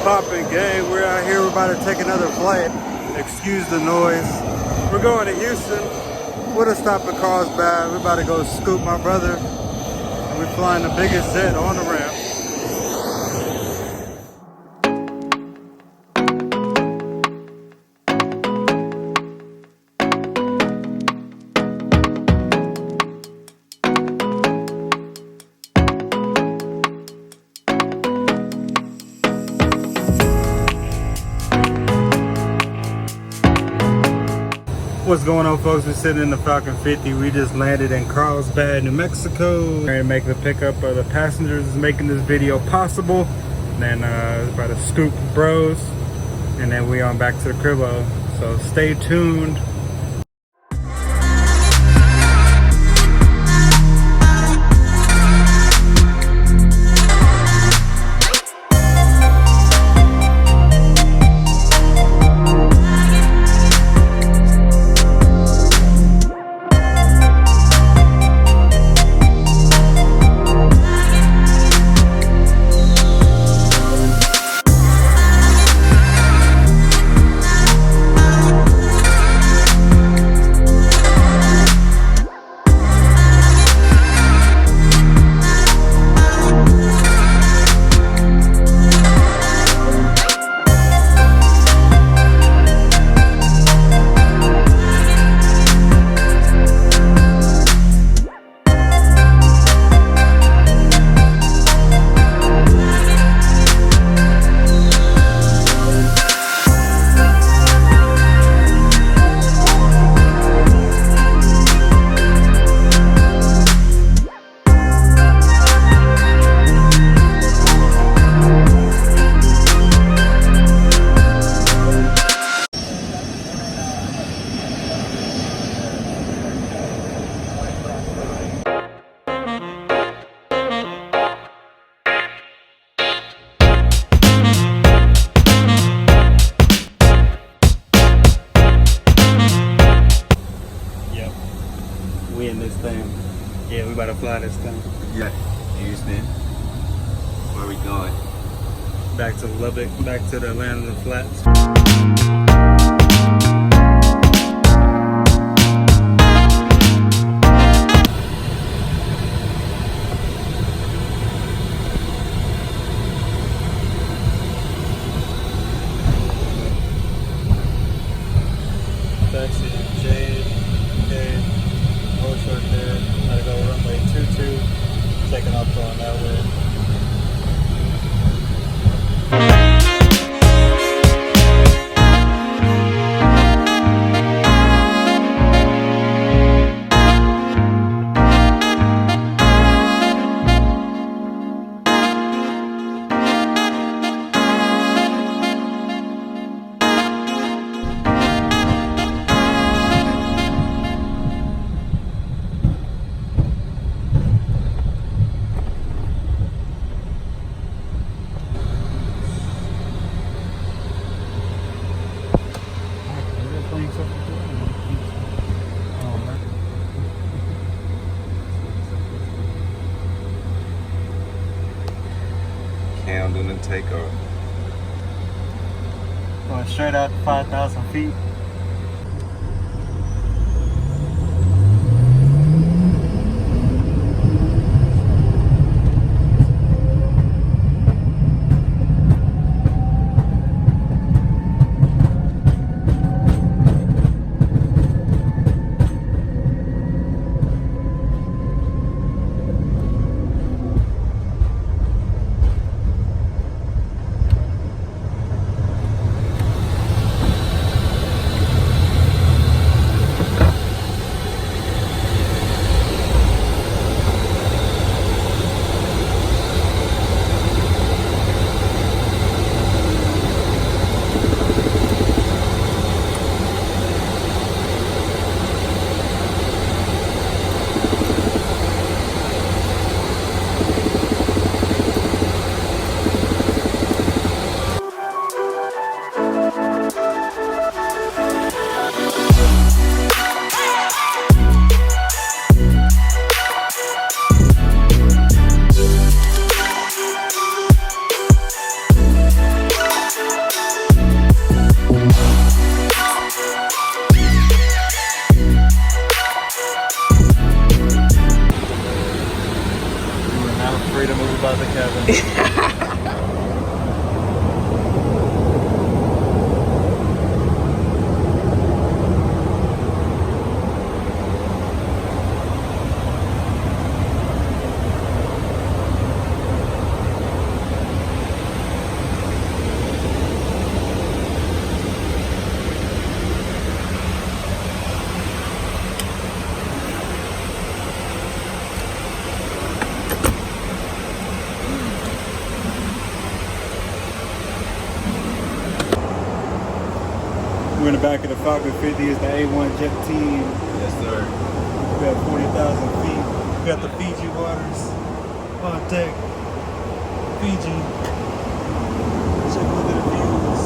Poppin' gang, we're out here, we're about to take another flight. Excuse the noise. We're going to Houston. We're to stop at Carlsbad. We're about to go scoop my brother. And we're flying the biggest jet on the ramp. What's going on, folks? We're sitting in the Falcon 50. We just landed in Carlsbad, New Mexico. We're gonna make the pickup of the passengers making this video possible. And then about to scoop bros, and then we on back to the cribbo. So stay tuned. We in this thing. Yeah, we about to fly this thing. Yeah. Houston. Where we going? Back to Lubbock, back to the land of the flats. Taxi, Jade, Kate, Horse right there. Gotta go runway 22. Taking off going that way. Countdown and takeoff. Going straight out to 5,000 feet. about the cabin. We're in the back of the Falcon 50. It's the A1 jet team. Yes, sir. We got 40,000 feet. We got the Fiji waters on deck. Fiji. Check a look at the views.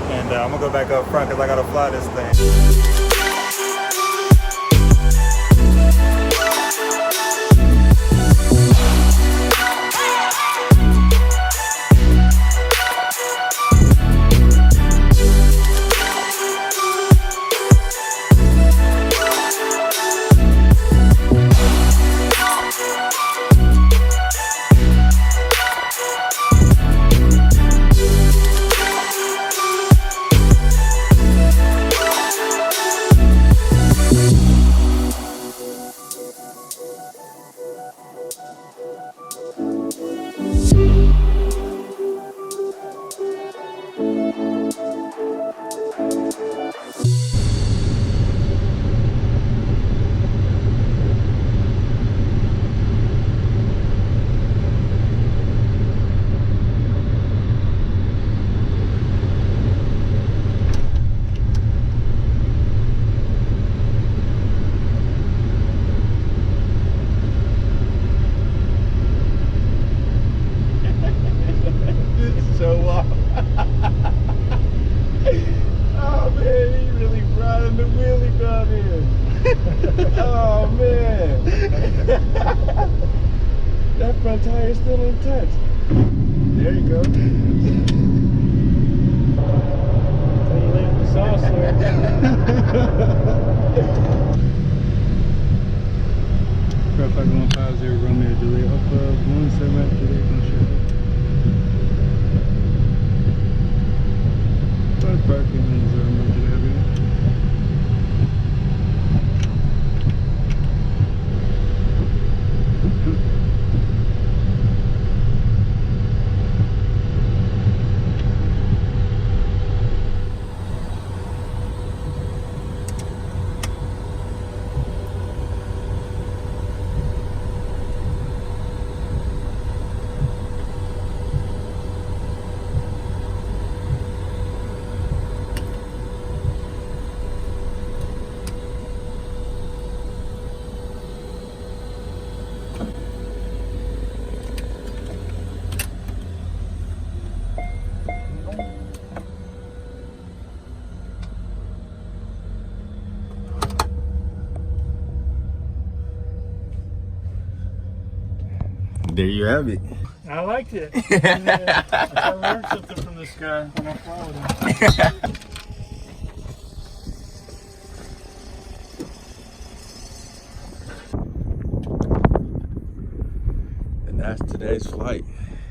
And I'm gonna go back up front because I gotta fly this thing. So off. Oh man, he really riding the wheelie down here. Oh man. That front tire is still intact. There you go. Until you leave the sauce there. Falcon 150 Romeo Juliet up 17 after Juliet on ship. Parking is Romeo Juliet. There you have it. I liked it. I learned something from this guy when I followed him. And that's today's flight.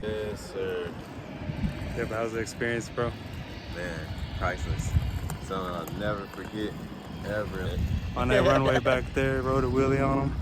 Yes, sir. Yeah, but how's the experience, bro? Man, priceless. Something I'll never forget, ever. On that runway back there, rode a wheelie on him.